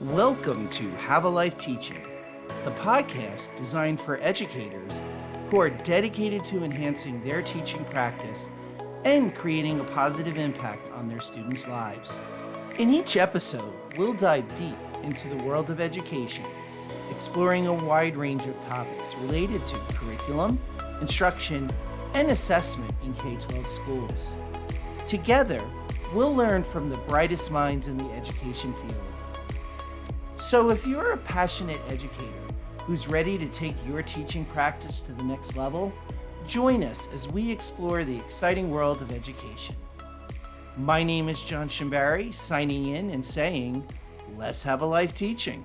Welcome to Have a Life Teaching, the podcast designed for educators who are dedicated to enhancing their teaching practice and creating a positive impact on their students' lives. In each episode, we'll dive deep into the world of education, exploring a wide range of topics related to curriculum, instruction, and assessment in K-12 schools. Together, we'll learn from the brightest minds in the education field. So if you're a passionate educator who's ready to take your teaching practice to the next level, join us as we explore the exciting world of education. My name is John Shimberry, signing in and saying, let's have a life teaching.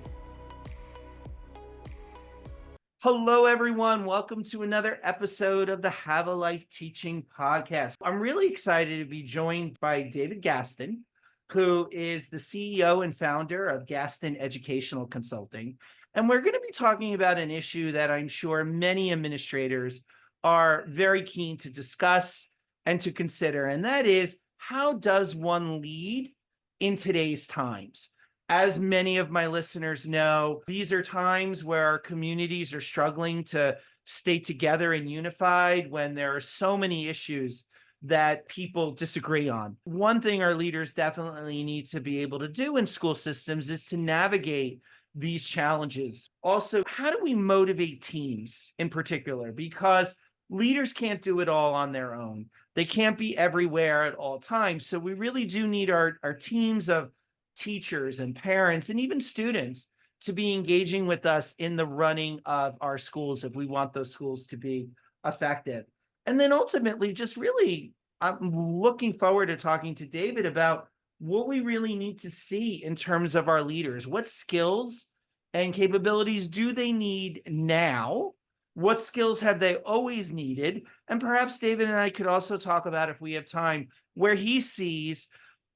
Hello, everyone. Welcome to another episode of the Have a Life Teaching podcast. I'm really excited to be joined by David Gaston, who is the CEO and founder of Gaston Educational Consulting. And we're going to be talking about an issue that I'm sure many administrators are very keen to discuss and to consider, and that is, how does one lead in today's times? As many of my listeners know, these are times where our communities are struggling to stay together and unified when there are so many issues that people disagree on. One thing our leaders definitely need to be able to do in school systems is to navigate these challenges. Also, how do we motivate teams in particular? Because leaders can't do it all on their own. They can't be everywhere at all times. So we really do need our teams of teachers and parents and even students to be engaging with us in the running of our schools if we want those schools to be effective. And then ultimately, just really, I'm looking forward to talking to David about what we really need to see in terms of our leaders. What skills and capabilities do they need now? What skills have they always needed? And perhaps David and I could also talk about, if we have time, where he sees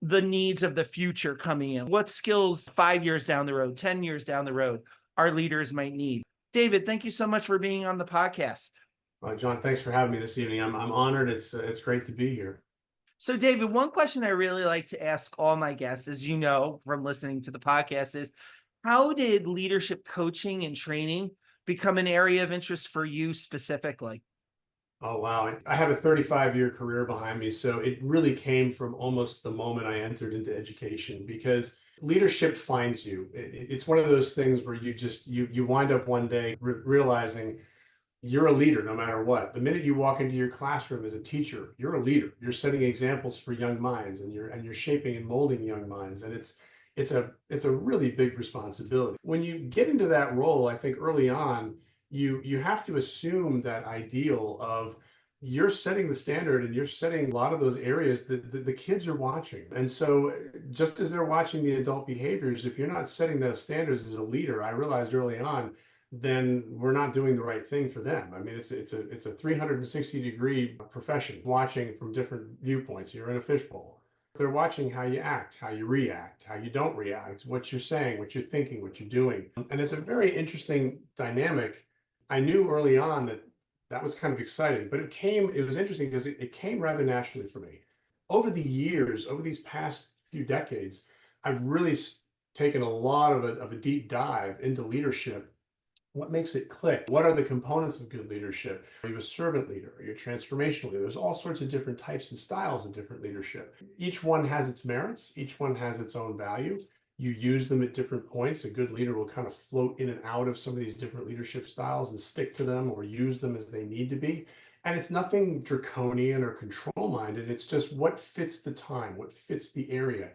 the needs of the future coming in. What skills 5 years down the road, 10 years down the road, our leaders might need. David, thank you so much for being on the podcast. John, thanks for having me this evening. I'm honored. It's great to be here. So, David, one question I really like to ask all my guests, as you know from listening to the podcast, is how did leadership coaching and training become an area of interest for you specifically? Oh, wow. I have a 35-year career behind me, so it really came from almost the moment I entered into education, because leadership finds you. It's one of those things where you wind up one day realizing you're a leader no matter what. The minute you walk into your classroom as a teacher, you're a leader. You're setting examples for young minds, and you're shaping and molding young minds. And it's a really big responsibility. When you get into that role, I think early on, you have to assume that ideal of you're setting the standard, and you're setting a lot of those areas that the kids are watching. And so just as they're watching the adult behaviors, if you're not setting those standards as a leader, I realized early on, then we're not doing the right thing for them. I mean, it's a 360-degree profession, watching from different viewpoints. You're in a fishbowl. They're watching how you act, how you react, how you don't react, what you're saying, what you're thinking, what you're doing. And it's a very interesting dynamic. I knew early on that was kind of exciting, but it was interesting because it came rather naturally for me. Over the years, over these past few decades, I've really taken a lot of a deep dive into leadership. What makes it click? What are the components of good leadership? Are you a servant leader? Are you a transformational leader? There's all sorts of different types and styles of different leadership. Each one has its merits. Each one has its own value. You use them at different points. A good leader will kind of float in and out of some of these different leadership styles and stick to them or use them as they need to be. And it's nothing draconian or control-minded. It's just what fits the time, what fits the area.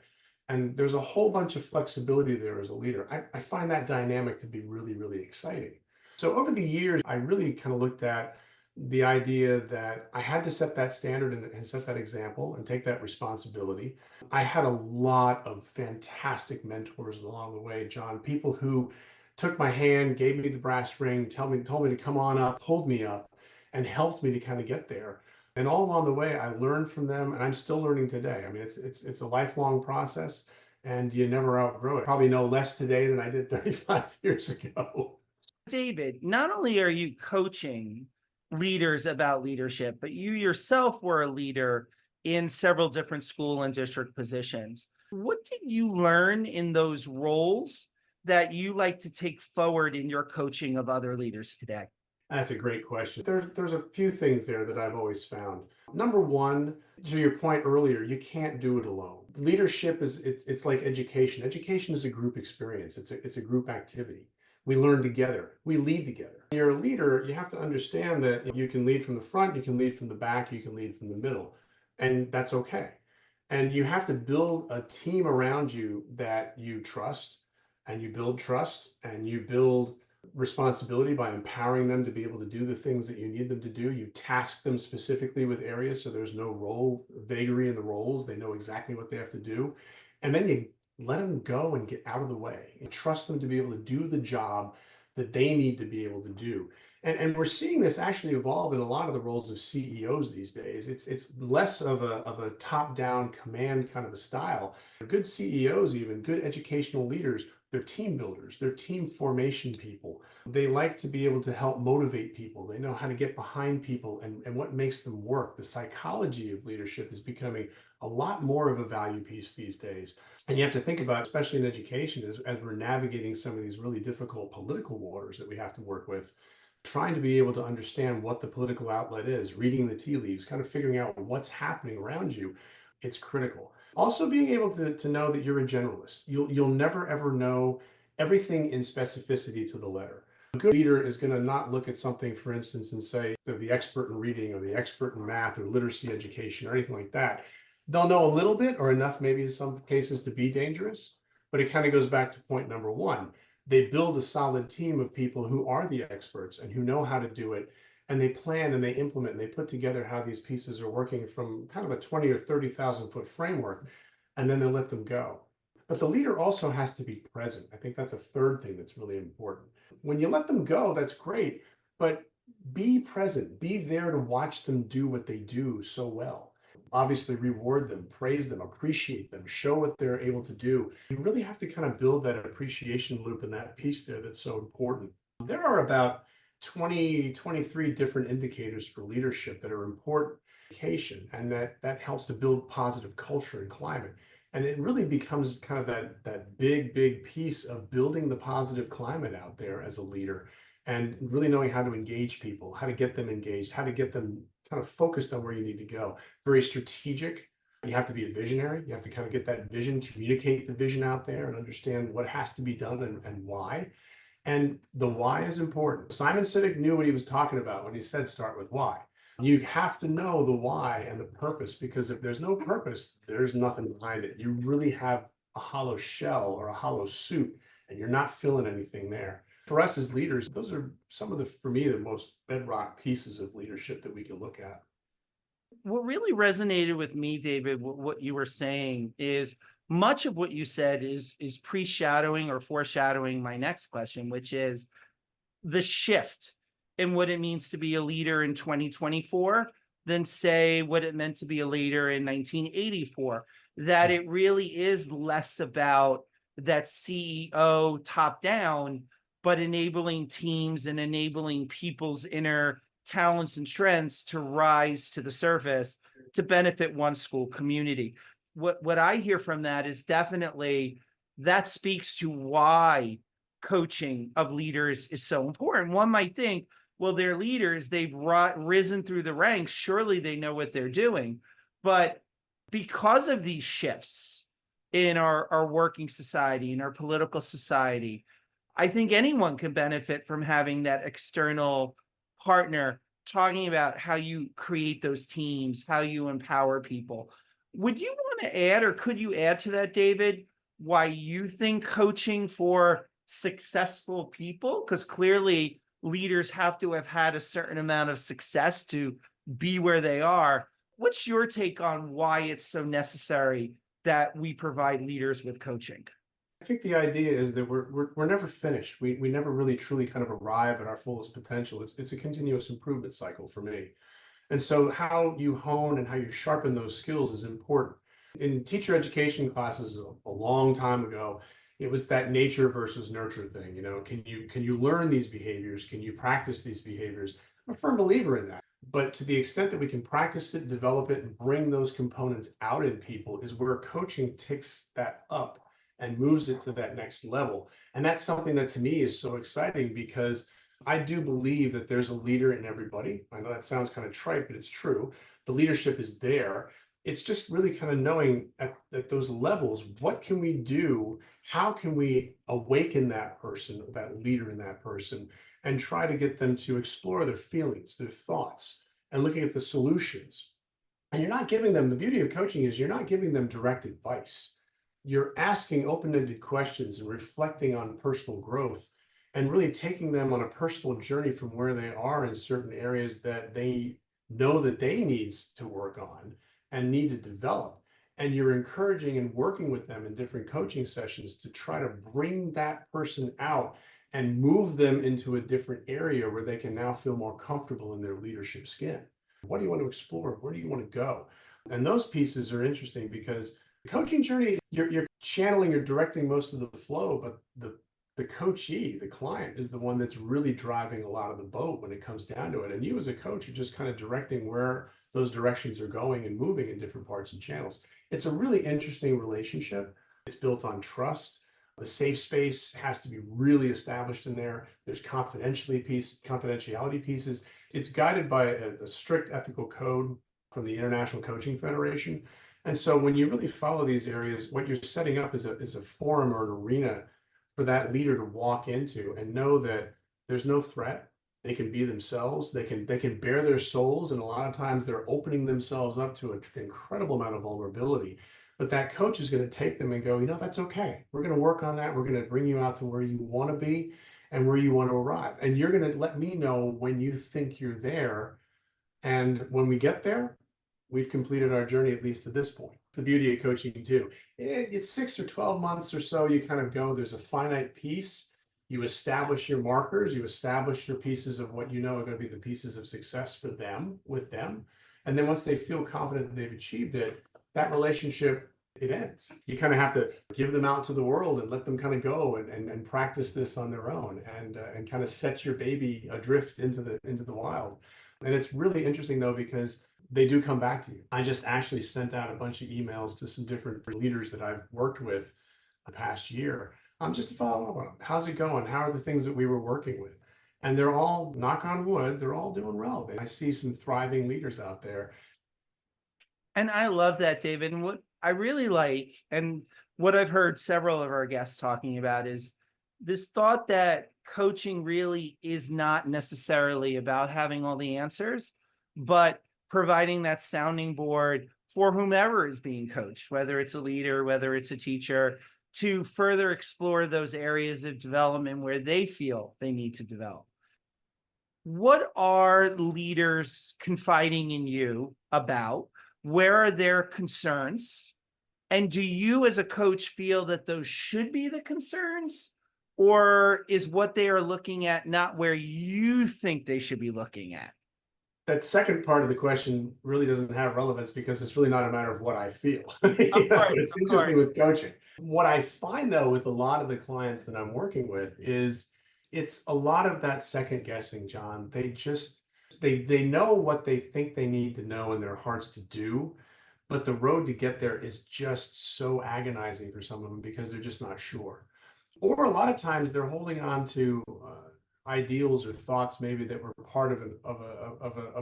And there's a whole bunch of flexibility there as a leader. I find that dynamic to be really, really exciting. So over the years, I really kind of looked at the idea that I had to set that standard and set that example and take that responsibility. I had a lot of fantastic mentors along the way, John, people who took my hand, gave me the brass ring, told me to come on up, pulled me up, and helped me to kind of get there. And all along the way, I learned from them, and I'm still learning today. I mean, it's a lifelong process, and you never outgrow it. Probably know less today than I did 35 years ago. David, not only are you coaching leaders about leadership, but you yourself were a leader in several different school and district positions. What did you learn in those roles that you like to take forward in your coaching of other leaders today? That's a great question. There's a few things there that I've always found. Number one, to your point earlier, you can't do it alone. Leadership is it's like education. Education is a group experience. It's a group activity. We learn together. We lead together. When you're a leader, you have to understand that you can lead from the front, you can lead from the back, you can lead from the middle, and that's okay. And you have to build a team around you that you trust, and you build trust, and you build responsibility by empowering them to be able to do the things that you need them to do. You task them specifically with areas so there's no role vagary in the roles. They know exactly what they have to do. And then you let them go and get out of the way. You trust them to be able to do the job that they need to be able to do. And we're seeing this actually evolve in a lot of the roles of CEOs these days. It's less of a top-down command kind of a style. Good CEOs, even good educational leaders, they're team builders, they're team formation people. They like to be able to help motivate people. They know how to get behind people and what makes them work. The psychology of leadership is becoming a lot more of a value piece these days. And you have to think about, especially in education, as we're navigating some of these really difficult political waters that we have to work with, trying to be able to understand what the political outlet is, reading the tea leaves, kind of figuring out what's happening around you, it's critical. Also being able to know that you're a generalist. You'll never ever know everything in specificity to the letter. A good leader is going to not look at something, for instance, and say they're the expert in reading or the expert in math or literacy education or anything like that. They'll know a little bit or enough, maybe in some cases, to be dangerous. But it kind of goes back to point number one. They build a solid team of people who are the experts and who know how to do it. And they plan and they implement and they put together how these pieces are working from kind of a 20 or 30,000 foot framework, and then they let them go. But the leader also has to be present. I think that's a third thing that's really important. When you let them go, that's great, but be present, be there to watch them do what they do so well. Obviously, reward them, praise them, appreciate them, show what they're able to do. You really have to kind of build that appreciation loop and that piece there that's so important. There are about 20, 23 different indicators for leadership that are important and that helps to build positive culture and climate. And it really becomes kind of that big piece of building the positive climate out there as a leader and really knowing how to engage people, how to get them engaged, how to get them kind of focused on where you need to go. Very strategic. You have to be a visionary. You have to kind of get that vision, communicate the vision out there and understand what has to be done and why. And the why is important. Simon Sinek knew what he was talking about when he said start with why. You have to know the why and the purpose, because if there's no purpose, there's nothing behind it. You really have a hollow shell or a hollow suit, and you're not filling anything there. For us as leaders, those are some of for me, the most bedrock pieces of leadership that we can look at. What really resonated with me, David, what you were saying is much of what you said is pre-shadowing or foreshadowing my next question, which is the shift in what it means to be a leader in 2024 than say what it meant to be a leader in 1984. That it really is less about that CEO top down, but enabling teams and enabling people's inner talents and strengths to rise to the surface to benefit one school community. What I hear from that is definitely that speaks to why coaching of leaders is so important. One might think, well, they're leaders, they've risen through the ranks, surely they know what they're doing. But because of these shifts in our working society, in our political society, I think anyone can benefit from having that external partner talking about how you create those teams, how you empower people. Would you want to add, or could you add to that, David, why you think coaching for successful people? Because clearly leaders have to have had a certain amount of success to be where they are. What's your take on why it's so necessary that we provide leaders with coaching? I think the idea is that we're never finished. We never really truly kind of arrive at our fullest potential. It's a continuous improvement cycle for me. And so how you hone and how you sharpen those skills is important. In teacher education classes a long time ago, it was that nature versus nurture thing. You know, can you learn these behaviors? Can you practice these behaviors? I'm a firm believer in that. But to the extent that we can practice it, develop it, and bring those components out in people is where coaching ticks that up and moves it to that next level. And that's something that to me is so exciting because I do believe that there's a leader in everybody. I know that sounds kind of trite, but it's true. The leadership is there. It's just really kind of knowing at those levels, what can we do? How can we awaken that person, that leader in that person, and try to get them to explore their feelings, their thoughts, and looking at the solutions. And you're not giving them, the beauty of coaching is you're not giving them direct advice. You're asking open-ended questions and reflecting on personal growth and really taking them on a personal journey from where they are in certain areas that they know that they need to work on and need to develop. And you're encouraging and working with them in different coaching sessions to try to bring that person out and move them into a different area where they can now feel more comfortable in their leadership skin. What do you want to explore? Where do you want to go? And those pieces are interesting because the coaching journey, you're channeling, you're directing most of the flow, but the coachee, the client, is the one that's really driving a lot of the boat when it comes down to it. And you as a coach are just kind of directing where those directions are going and moving in different parts and channels. It's a really interesting relationship. It's built on trust. The safe space has to be really established in there. There's confidentiality pieces. It's guided by a strict ethical code from the International Coaching Federation. And so when you really follow these areas, what you're setting up is a forum or an arena for that leader to walk into and know that there's no threat. They can be themselves. They can bare their souls. And a lot of times they're opening themselves up to an incredible amount of vulnerability. But that coach is going to take them and go, that's okay. We're going to work on that. We're going to bring you out to where you want to be and where you want to arrive. And you're going to let me know when you think you're there. And when we get there, we've completed our journey, at least to this point. It's the beauty of coaching too. It's 6 or 12 months or so, you kind of go, there's a finite piece. You establish your markers, you establish your pieces of what you know are going to be the pieces of success for them, with them. And then once they feel confident that they've achieved it, that relationship, it ends. You kind of have to give them out to the world and let them kind of go and practice this on their own and kind of set your baby adrift into the wild. And it's really interesting though, because they do come back to you. I just actually sent out a bunch of emails to some different leaders that I've worked with the past year, just to follow up on how's it going? How are the things that we were working with? And they're all, knock on wood, they're all doing well. I see some thriving leaders out there. And I love that, David. And what I really like, and what I've heard several of our guests talking about, is this thought that coaching really is not necessarily about having all the answers, but providing that sounding board for whomever is being coached, whether it's a leader, whether it's a teacher, to further explore those areas of development where they feel they need to develop. What are leaders confiding in you about? Where are their concerns? And do you as a coach feel that those should be the concerns? Or is what they are looking at not where you think they should be looking at? That second part of the question really doesn't have relevance because it's really not a matter of what I feel. It's interesting with coaching. What I find though with a lot of the clients that I'm working with is it's a lot of that second guessing, John. They know what they think they need to know in their hearts to do, but the road to get there is just so agonizing for some of them because they're just not sure. Or a lot of times they're holding on to ideals or thoughts maybe that were part of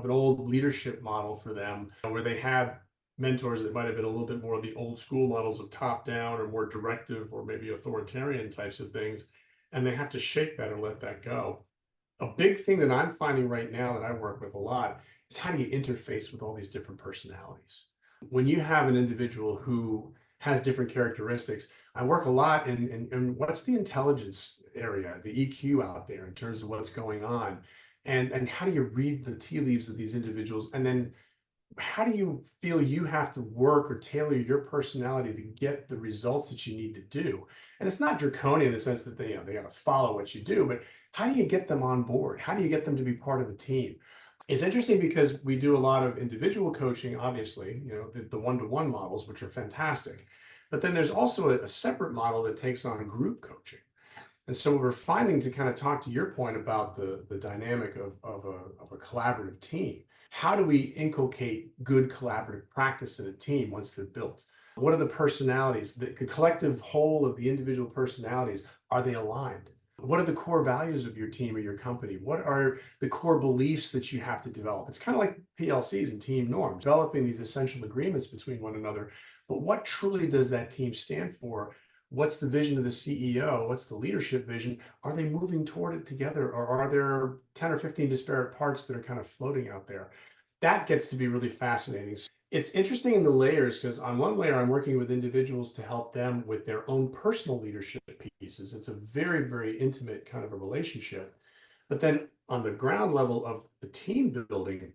an old leadership model for them, where they had mentors that might have been a little bit more of the old school models of top down or more directive or maybe authoritarian types of things, and they have to shake that and let that go. A big thing that I'm finding right now that I work with a lot is how do you interface with all these different personalities? When you have an individual who has different characteristics, I work a lot in what's the intelligence area, the EQ out there in terms of what's going on, and how do you read the tea leaves of these individuals, and then how do you feel you have to work or tailor your personality to get the results that you need to do? And it's not draconian in the sense that they got to follow what you do, but how do you get them on board? How do you get them to be part of a team? It's interesting because we do a lot of individual coaching, obviously, the one-to-one models, which are fantastic. But then there's also a separate model that takes on group coaching. And so we're finding, to kind of talk to your point about the dynamic of a collaborative team, how do we inculcate good collaborative practice in a team once they're built? What are the personalities, the collective whole of the individual personalities? Are they aligned? What are the core values of your team or your company? What are the core beliefs that you have to develop? It's kind of like PLCs and team norms, developing these essential agreements between one another. But what truly does that team stand for? What's the vision of the CEO? What's the leadership vision? Are they moving toward it together, or are there 10 or 15 disparate parts that are kind of floating out there? That gets to be really fascinating. It's interesting in the layers because on one layer, I'm working with individuals to help them with their own personal leadership pieces. It's a very, very intimate kind of a relationship. But then on the ground level of the team building,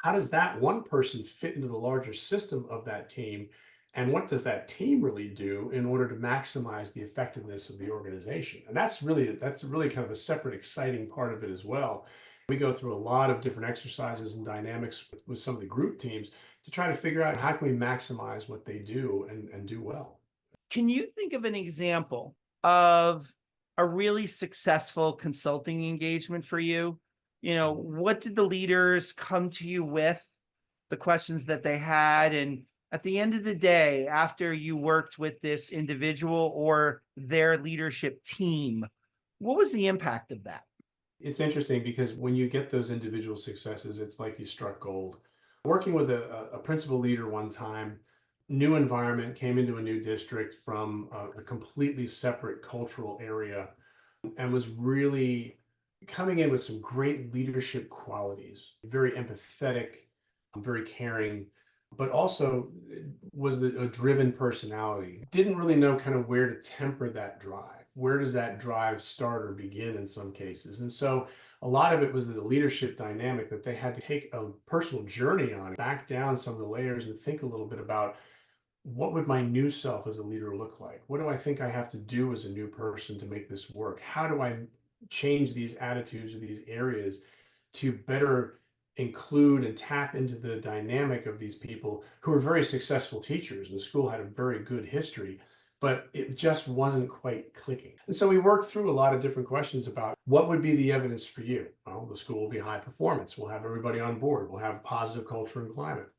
how does that one person fit into the larger system of that team? And what does that team really do in order to maximize the effectiveness of the organization? And that's really kind of a separate, exciting part of it as well. We go through a lot of different exercises and dynamics with some of the group teams to try to figure out how can we maximize what they do and do well. Can you think of an example of a really successful consulting engagement for you? What did the leaders come to you with, the questions that they had? And at the end of the day, after you worked with this individual or their leadership team, what was the impact of that? It's interesting because when you get those individual successes, it's like you struck gold. Working with a principal leader one time, new environment, came into a new district from a completely separate cultural area, and was really coming in with some great leadership qualities, very empathetic, very caring, but also was a driven personality. Didn't really know kind of where to temper that drive. Where does that drive start or begin in some cases? And so a lot of it was the leadership dynamic that they had to take a personal journey on, back down some of the layers and think a little bit about what would my new self as a leader look like? What do I think I have to do as a new person to make this work? How do I change these attitudes or these areas to better include and tap into the dynamic of these people who are very successful teachers? The school had a very good history, but it just wasn't quite clicking. And so we worked through a lot of different questions about what would be the evidence for you. Well, the school will be high performance. We'll have everybody on board. We'll have positive culture and climate.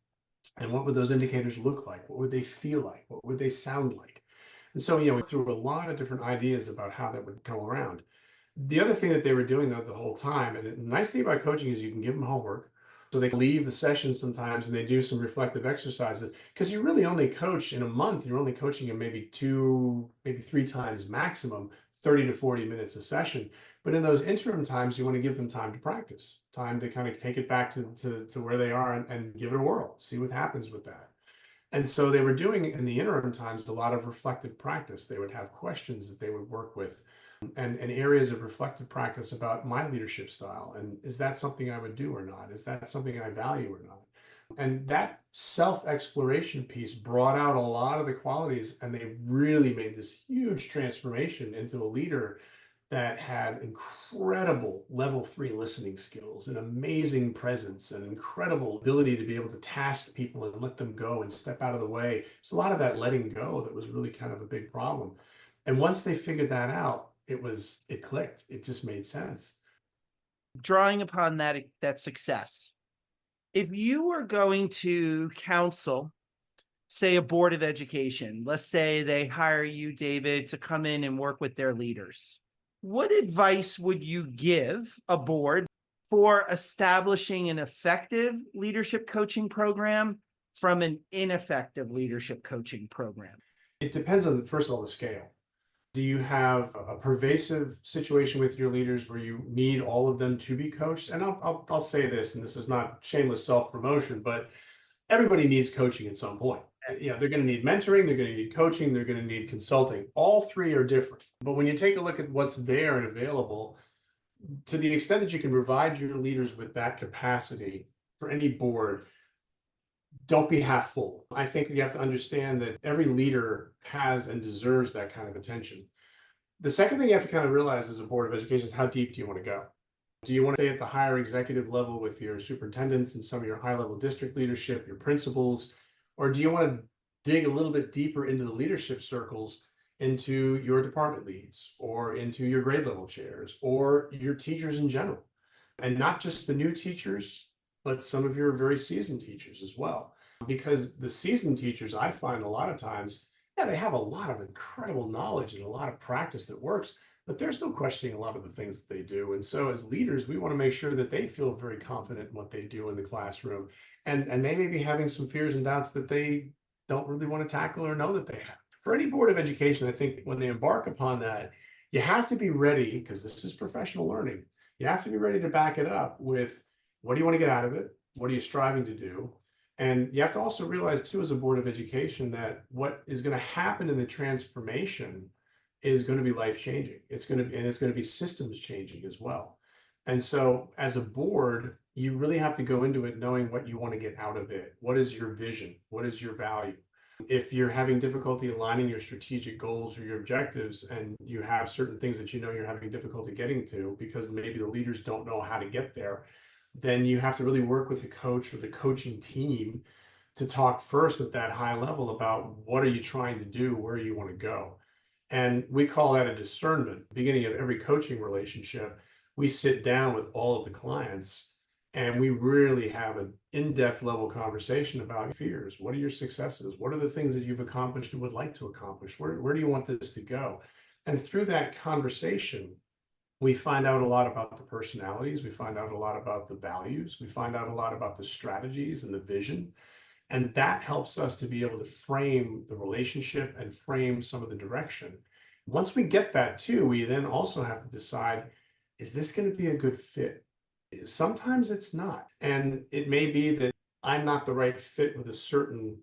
And what would those indicators look like? What would they feel like? What would they sound like? And so, we threw a lot of different ideas about how that would come around. The other thing that they were doing though the whole time, and the nice thing about coaching is you can give them homework. So they can leave the session sometimes and they do some reflective exercises because you really only coach in a month. You're only coaching them maybe two, maybe three times maximum, 30 to 40 minutes a session. But in those interim times, you want to give them time to practice, time to kind of take it back to where they are and give it a whirl, see what happens with that. And so they were doing in the interim times a lot of reflective practice. They would have questions that they would work with and areas of reflective practice about my leadership style. And is that something I would do or not? Is that something I value or not? And that self-exploration piece brought out a lot of the qualities, and they really made this huge transformation into a leader that had incredible level 3 listening skills, an amazing presence, an incredible ability to be able to task people and let them go and step out of the way. There's a lot of that letting go that was really kind of a big problem. And once they figured that out, it clicked. It just made sense. Drawing upon that success, if you were going to counsel, say, a board of education, let's say they hire you, David, to come in and work with their leaders, what advice would you give a board for establishing an effective leadership coaching program from an ineffective leadership coaching program? It depends on, first of all, the scale. Do you have a pervasive situation with your leaders where you need all of them to be coached? And I'll say this, and this is not shameless self-promotion, but everybody needs coaching at some point. They're going to need mentoring, they're going to need coaching, they're going to need consulting. All three are different. But when you take a look at what's there and available, to the extent that you can provide your leaders with that capacity for any board, don't be half full. I think you have to understand that every leader has and deserves that kind of attention. The second thing you have to kind of realize as a board of education is how deep do you want to go? Do you want to stay at the higher executive level with your superintendents and some of your high level district leadership, your principals, or do you want to dig a little bit deeper into the leadership circles, into your department leads or into your grade level chairs or your teachers in general? And not just the new teachers, but some of your very seasoned teachers as well. Because the seasoned teachers, I find a lot of times, yeah, they have a lot of incredible knowledge and a lot of practice that works, but they're still questioning a lot of the things that they do. And so as leaders, we want to make sure that they feel very confident in what they do in the classroom. And they may be having some fears and doubts that they don't really want to tackle or know that they have. For any board of education, I think when they embark upon that, you have to be ready, because this is professional learning. You have to be ready to back it up with, what do you want to get out of it? What are you striving to do? And you have to also realize too, as a board of education, that what is going to happen in the transformation is going to be life changing. It's going to be systems changing as well. And so as a board, you really have to go into it knowing what you want to get out of it. What is your vision? What is your value? If you're having difficulty aligning your strategic goals or your objectives, and you have certain things that you know you're having difficulty getting to because maybe the leaders don't know how to get there, then you have to really work with the coach or the coaching team to talk first at that high level about, what are you trying to do, where you want to go. And we call that a discernment. Beginning of every coaching relationship, we sit down with all of the clients and we really have an in-depth level conversation about your fears. What are your successes? What are the things that you've accomplished and would like to accomplish? Where do you want this to go? And through that conversation, we find out a lot about the personalities. We find out a lot about the values. We find out a lot about the strategies and the vision. And that helps us to be able to frame the relationship and frame some of the direction. Once we get that too, we then also have to decide, is this going to be a good fit? Sometimes it's not. And it may be that I'm not the right fit with a certain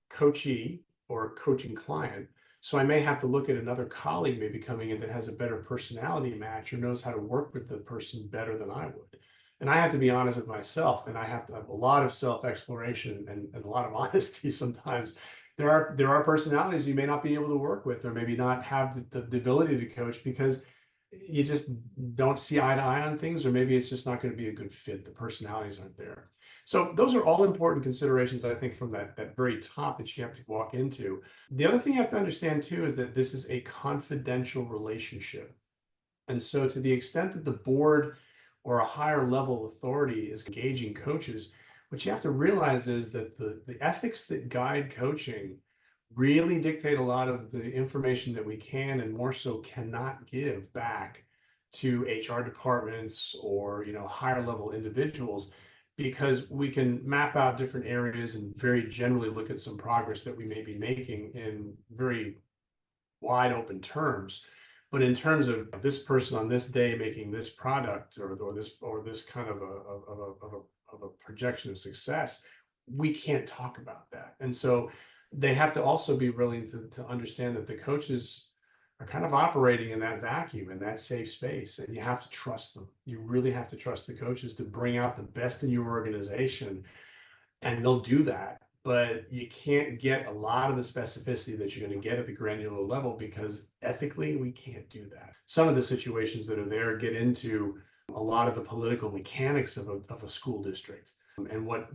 coachee or coaching client. So I may have to look at another colleague maybe coming in that has a better personality match or knows how to work with the person better than I would. And I have to be honest with myself, and I have to have a lot of self-exploration and a lot of honesty sometimes. There are personalities you may not be able to work with, or maybe not have the ability to coach because you just don't see eye to eye on things, or maybe it's just not going to be a good fit. The personalities aren't there. So those are all important considerations, I think, from that very top that you have to walk into. The other thing you have to understand too is that this is a confidential relationship. And so to the extent that the board or a higher level authority is engaging coaches, what you have to realize is that the ethics that guide coaching really dictate a lot of the information that we can and more so cannot give back to HR departments or higher level individuals, because we can map out different areas and very generally look at some progress that we may be making in very wide open terms. But in terms of this person on this day making this product or this kind of a projection of success, we can't talk about that. And so they have to also be willing to understand that the coaches are kind of operating in that vacuum, in that safe space, and you have to trust them. You really have to trust the coaches to bring out the best in your organization, and they'll do that. But you can't get a lot of the specificity that you're going to get at the granular level because ethically we can't do that. Some of the situations that are there get into a lot of the political mechanics of a school district and what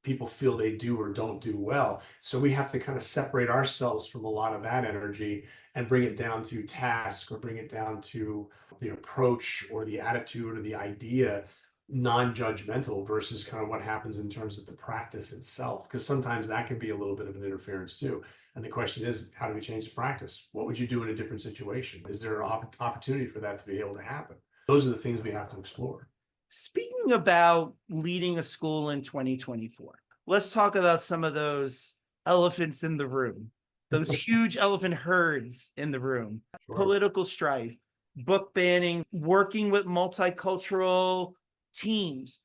people feel they do or don't do well. So we have to kind of separate ourselves from a lot of that energy and bring it down to task, or bring it down to the approach or the attitude or the idea, non-judgmental, versus kind of what happens in terms of the practice itself, because sometimes that can be a little bit of an interference too. And the question is, how do we change the practice? What would you do in a different situation? Is there an opportunity for that to be able to happen? Those are the things we have to explore. Speaking about leading a school in 2024, let's talk about some of those elephants in the room, those huge elephant herds in the room. Sure. Political strife, book banning, working with multicultural teams.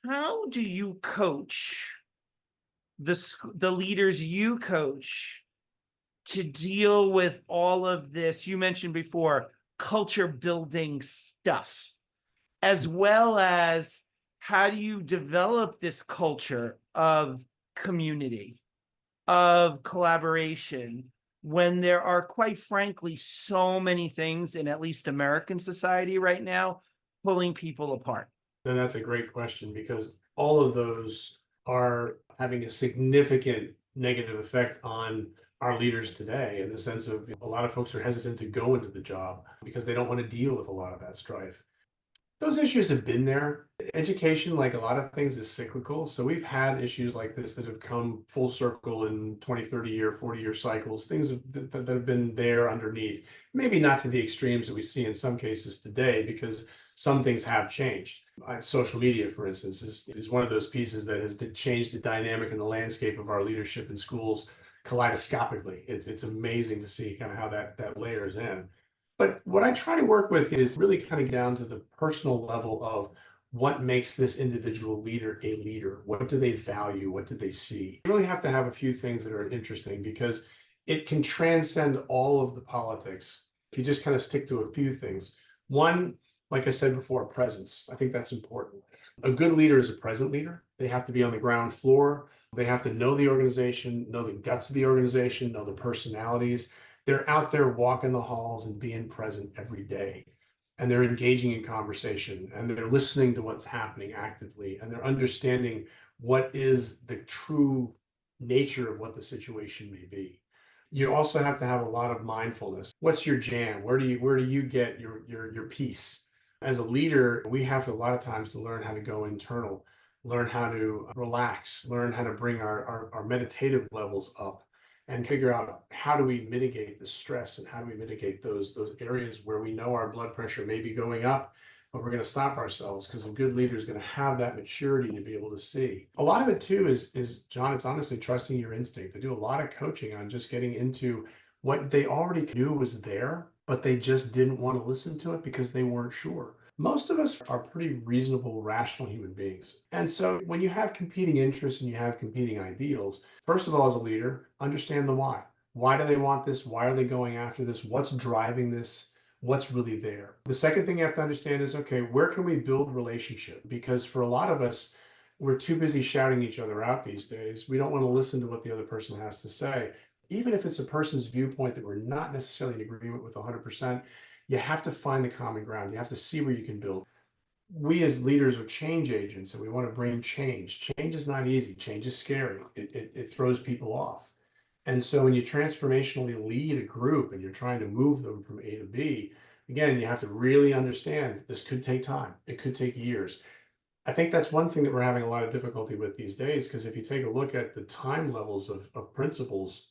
How do you coach the leaders you coach to deal with all of this? You mentioned before, culture building stuff, as well as how do you develop this culture of community, of collaboration, when there are, quite frankly, so many things in at least American society right now pulling people apart? And that's a great question, because all of those are having a significant negative effect on our leaders today, in the sense of a lot of folks are hesitant to go into the job because they don't want to deal with a lot of that strife. Those issues have been there. Education, like a lot of things, is cyclical. So we've had issues like this that have come full circle in 20, 30-year, 40-year cycles, things that have been there underneath. Maybe not to the extremes that we see in some cases today, because some things have changed. Social media, for instance, is one of those pieces that has changed the dynamic and the landscape of our leadership in schools kaleidoscopically. It's amazing to see kind of how that layers in. But what I try to work with is really kind of down to the personal level of what makes this individual leader a leader. What do they value? What do they see? You really have to have a few things that are interesting, because it can transcend all of the politics if you just kind of stick to a few things. One, like I said before, presence. I think that's important. A good leader is a present leader. They have to be on the ground floor. They have to know the organization, know the guts of the organization, know the personalities. They're out there walking the halls and being present every day. And they're engaging in conversation, and they're listening to what's happening actively, and they're understanding what is the true nature of what the situation may be. You also have to have a lot of mindfulness. What's your jam? Where do you get your peace? As a leader, we have a lot of times to learn how to go internal, learn how to relax, learn how to bring our meditative levels up, and figure out how do we mitigate the stress, and how do we mitigate those areas where we know our blood pressure may be going up, but we're going to stop ourselves, because a good leader is going to have that maturity to be able to see. A lot of it too is John, it's honestly trusting your instinct. I do a lot of coaching on just getting into what they already knew was there, but they just didn't want to listen to it because they weren't sure. Most of us are pretty reasonable, rational human beings. And so when you have competing interests and you have competing ideals, first of all, as a leader, understand the why. Why do they want this? Why are they going after this? What's driving this? What's really there? The second thing you have to understand is, okay, where can we build relationship? Because for a lot of us, we're too busy shouting each other out these days. We don't want to listen to what the other person has to say. Even if it's a person's viewpoint that we're not necessarily in agreement with 100%, you have to find the common ground. You have to see where you can build. We as leaders are change agents, and we want to bring change. Change is not easy. Change is scary. It throws people off. And so when you transformationally lead a group and you're trying to move them from A to B, again, you have to really understand this could take time. It could take years. I think that's one thing that we're having a lot of difficulty with these days, because if you take a look at the time levels of principals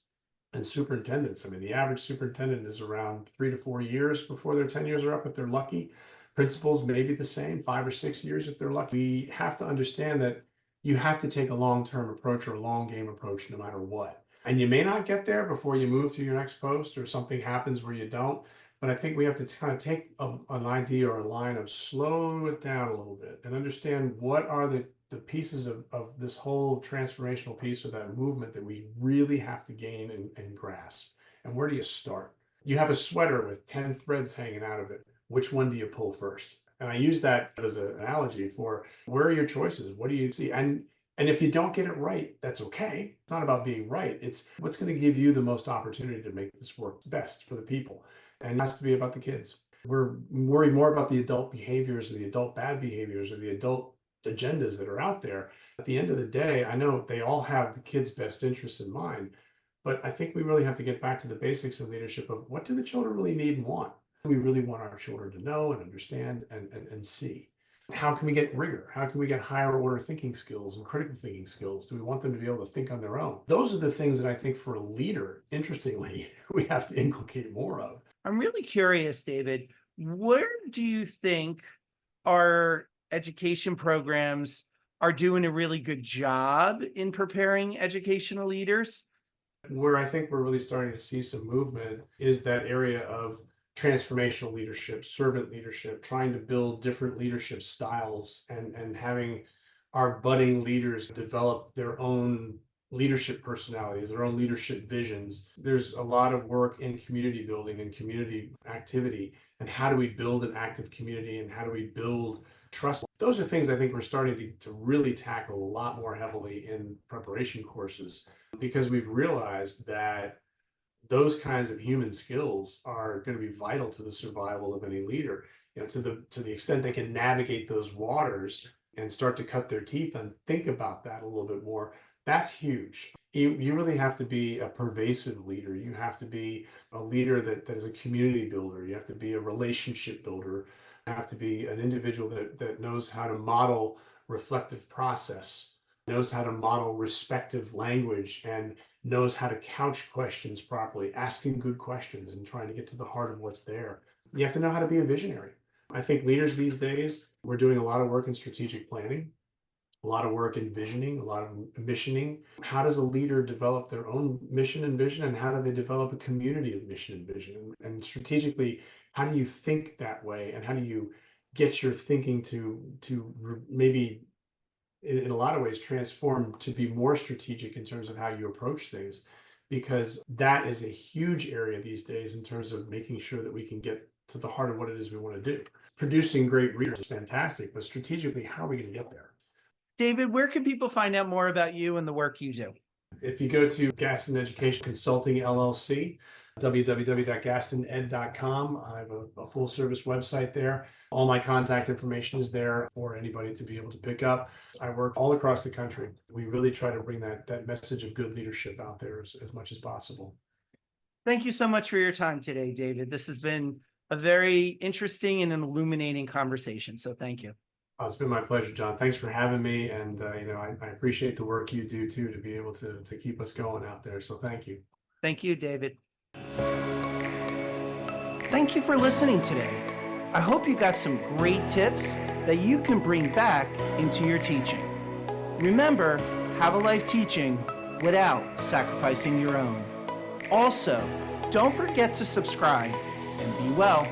and superintendents, I mean, the average superintendent is around 3 to 4 years before their 10 years are up, if they're lucky. Principals may be the same, 5 or 6 years if they're lucky. We have to understand that you have to take a long-term approach or a long game approach no matter what. And you may not get there before you move to your next post, or something happens where you don't. But I think we have to kind of take an idea or a line of slow it down a little bit and understand what are the pieces of this whole transformational piece, or that movement, that we really have to gain and grasp. And where do you start? You have a sweater with 10 threads hanging out of it. Which one do you pull first? And I use that as an analogy for, where are your choices? What do you see? And if you don't get it right, that's okay. It's not about being right. It's what's going to give you the most opportunity to make this work best for the people. And it has to be about the kids. We're worried more about the adult behaviors, or the adult bad behaviors, or the adult agendas that are out there. At the end of the day, I know they all have the kids' best interests in mind, but I think we really have to get back to the basics of leadership of, what do the children really need and want? We really want our children to know and understand and see. How can we get rigor? How can we get higher order thinking skills and critical thinking skills? Do we want them to be able to think on their own? Those are the things that I think for a leader, interestingly, we have to inculcate more of. I'm really curious, David, where do you think our education programs are doing a really good job in preparing educational leaders? Where I think we're really starting to see some movement is that area of transformational leadership, servant leadership, trying to build different leadership styles, and having our budding leaders develop their own leadership personalities, their own leadership visions. There's a lot of work in community building and community activity, and how do we build an active community, and how do we build trust. Those are things I think we're starting to really tackle a lot more heavily in preparation courses, because we've realized that those kinds of human skills are going to be vital to the survival of any leader. To the extent they can navigate those waters and start to cut their teeth and think about that a little bit more, that's huge. You really have to be a pervasive leader. You have to be a leader that is a community builder. You have to be a relationship builder. have to be an individual that knows how to model reflective process, knows how to model respective language, and knows how to couch questions properly, asking good questions and trying to get to the heart of what's there. You have to know how to be a visionary. I think leaders these days, we're doing a lot of work in strategic planning, a lot of work in visioning, a lot of missioning. How does a leader develop their own mission and vision, and how do they develop a community of mission and vision? And strategically, how do you think that way, and how do you get your thinking to maybe in a lot of ways transform to be more strategic in terms of how you approach things, because that is a huge area these days in terms of making sure that we can get to the heart of what it is we want to do. Producing great readers is fantastic, but strategically, how are we going to get there? David, where can people find out more about you and the work you do? If you go to Gaston Education Consulting LLC, www.gastoned.com, I have a full service website there. All my contact information is there for anybody to be able to pick up. I work all across the country. We really try to bring that message of good leadership out there as much as possible. Thank you so much for your time today, David. This has been a very interesting and an illuminating conversation. So thank you. Oh, it's been my pleasure, John. Thanks for having me. And, I appreciate the work you do too, to be able to keep us going out there. So thank you. Thank you, David. Thank you for listening today. I hope you got some great tips that you can bring back into your teaching. Remember, have a life teaching without sacrificing your own. Also, don't forget to subscribe and be well.